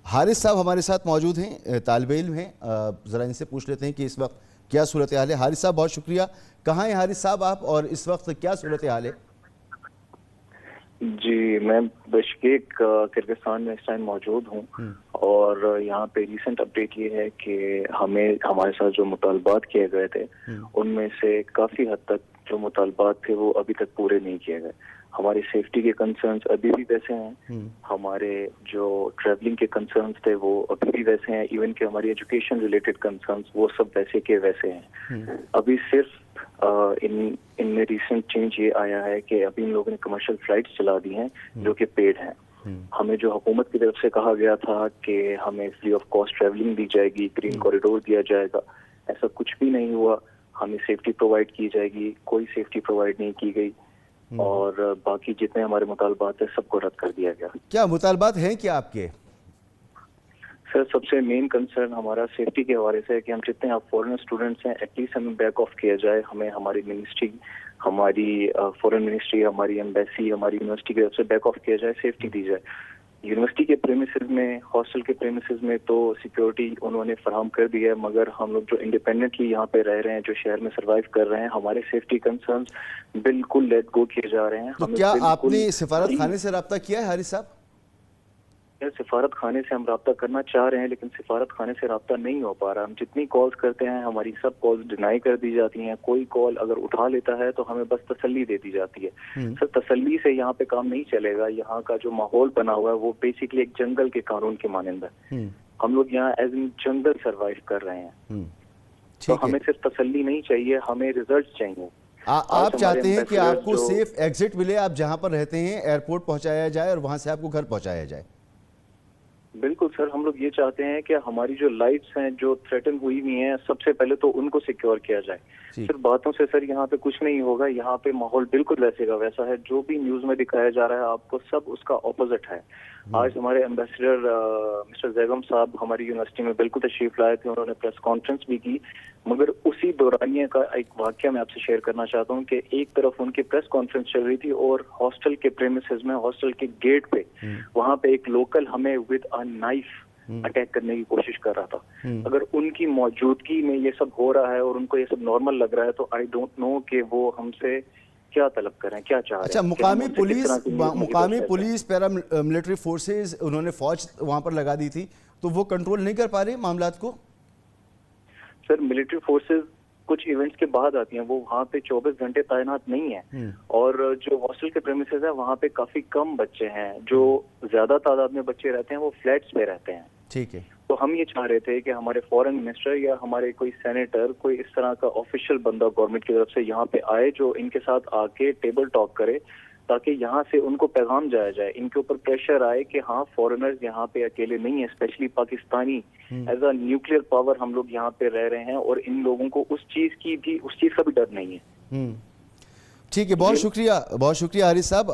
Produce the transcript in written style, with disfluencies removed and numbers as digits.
हारिस साहब हमारे साथ मौजूद हैं, तालिब इल्म हैं। ज़रा इनसे पूछ लेते हैं कि इस वक्त क्या सूरत हाल है। हारिस साहब बहुत शुक्रिया। कहाँ हैं हारिस साहब आप, और इस वक्त क्या सूरत हाल है? जी, मैं बिश्केक किर्गिस्तान में इस टाइम मौजूद हूँ। और यहाँ पे रिसेंट अपडेट ये है कि हमारे साथ जो मुतालबात किए गए थे उनमें से काफ़ी हद तक जो मुतालबात थे वो अभी तक पूरे नहीं किए गए। हमारी सेफ्टी के कंसर्न्स अभी भी वैसे हैं, हमारे जो ट्रैवलिंग के कंसर्न्स थे वो अभी भी वैसे हैं, इवन कि हमारी एजुकेशन रिलेटेड कंसर्न्स वो सब वैसे के वैसे हैं। अभी सिर्फ इनमें रिसेंट चेंज ये आया है कि अभी इन लोगों ने कमर्शियल फ्लाइट्स चला दी हैं जो कि पेड हैं। हमें जो हुकूमत की तरफ से कहा गया था कि हमें फ्री ऑफ कॉस्ट ट्रैवलिंग दी जाएगी, ग्रीन कॉरिडोर दिया जाएगा, ऐसा कुछ भी नहीं हुआ। हमें सेफ्टी प्रोवाइड की जाएगी, कोई सेफ्टी प्रोवाइड नहीं की गई। और बाकी जितने हमारे मुतालबात है सबको रद्द कर दिया गया। क्या मुतालबात हैं क्या आपके? सर, सबसे मेन कंसर्न हमारा सेफ्टी के हवाले से है कि हम जितने आप फॉरेन स्टूडेंट्स हैं एटलीस्ट हमें बैक ऑफ किया जाए। हमें हमारी मिनिस्ट्री, हमारी फॉरेन मिनिस्ट्री, हमारी एम्बेसी, हमारी यूनिवर्सिटी की तरफ से बैक ऑफ किया जाए, सेफ्टी दी जाए। यूनिवर्सिटी के प्रेमिसेस में, हॉस्टल के प्रेमिसेस में तो सिक्योरिटी उन्होंने फराहम कर दी है, मगर हम लोग जो इंडिपेंडेंटली यहाँ पे रह रहे हैं, जो शहर में सर्वाइव कर रहे हैं, हमारे सेफ्टी कंसर्न्स बिल्कुल लेट गो किए जा रहे हैं। तो क्या आपने सिफारत खाने से रब्ता किया है हारिस साहब? सिफारत खाने से हम रब्ता करना चाह रहे हैं, लेकिन सिफारत खाने से रब्ता नहीं हो पा रहा। हम जितनी कॉल्स करते हैं हमारी सब कॉल्स डिनाई कर दी जाती हैं। कोई कॉल अगर उठा लेता है तो हमें बस तसल्ली दे दी जाती है। सर, तसल्ली से यहाँ पे काम नहीं चलेगा। यहाँ का जो माहौल बना हुआ है वो बेसिकली एक जंगल के कानून के मानंद है। हम लोग यहाँ एज इन जंगल सर्वाइव कर रहे हैं। तो हमें सिर्फ तसल्ली नहीं चाहिए, हमें रिजल्ट चाहिए। आप चाहते हैं कि आपको सेफ एग्जिट मिले, आप जहाँ पर रहते हैं एयरपोर्ट पहुँचाया जाए और वहाँ से आपको घर पहुँचाया जाए? बिल्कुल सर, हम लोग ये चाहते हैं कि हमारी जो लाइफ्स हैं जो थ्रेटन हुई हुई हैं, सबसे पहले तो उनको सिक्योर किया जाए। सिर्फ बातों से सर यहाँ पे कुछ नहीं होगा। यहाँ पे माहौल बिल्कुल वैसे का वैसा है। जो भी न्यूज में दिखाया जा रहा है आपको, सब उसका ऑपोजिट है। आज हमारे एम्बेसडर मिस्टर जैगम साहब हमारी यूनिवर्सिटी में बिल्कुल तशरीफ लाए थे, उन्होंने प्रेस कॉन्फ्रेंस भी की। मगर उसी दौरानिए का एक वाकया मैं आपसे शेयर करना चाहता हूँ कि एक तरफ उनकी प्रेस कॉन्फ्रेंस चल रही थी और हॉस्टल के प्रेमिसेस में, हॉस्टल के गेट पे, वहाँ पे एक लोकल हमें विद अ नाइफ अटैक करने की कोशिश कर रहा था। अगर उनकी मौजूदगी में ये सब हो रहा है और उनको ये सब नॉर्मल लग रहा है तो आई डोंट नो कि वो हमसे क्या तलब करें, क्या चाह रहे हैं। अच्छा, मुकामी पुलिस पैरा मिलिट्री फोर्सेस, उन्होंने फौज वहां पर लगा दी थी, तो वो कंट्रोल नहीं कर पा रहे मामलात को? सर, मिलिट्री फोर्सेस कुछ इवेंट्स के बाद आती हैं, वो वहाँ पे 24 घंटे तैनात नहीं है। और जो हॉस्टल के प्रेमिसेस है वहाँ पे काफी कम बच्चे हैं। जो ज्यादा तादाद में बच्चे रहते हैं वो फ्लैट्स पे रहते हैं। ठीक है। तो हम ये चाह रहे थे कि हमारे फॉरेन मिनिस्टर या हमारे कोई सेनेटर, कोई इस तरह का ऑफिशियल बंदा गवर्नमेंट की तरफ से यहाँ पे आए जो इनके साथ आके टेबल टॉक करे, ताकि यहाँ से उनको पैगाम जाया जाए, इनके ऊपर प्रेशर आए कि हाँ, फॉरेनर्स यहाँ पे अकेले नहीं है, specially Pakistani as a nuclear power हम लोग यहाँ पे रह रहे हैं और इन लोगों को उस चीज का भी डर नहीं है। ठीक है, बहुत शुक्रिया हारिस साहब।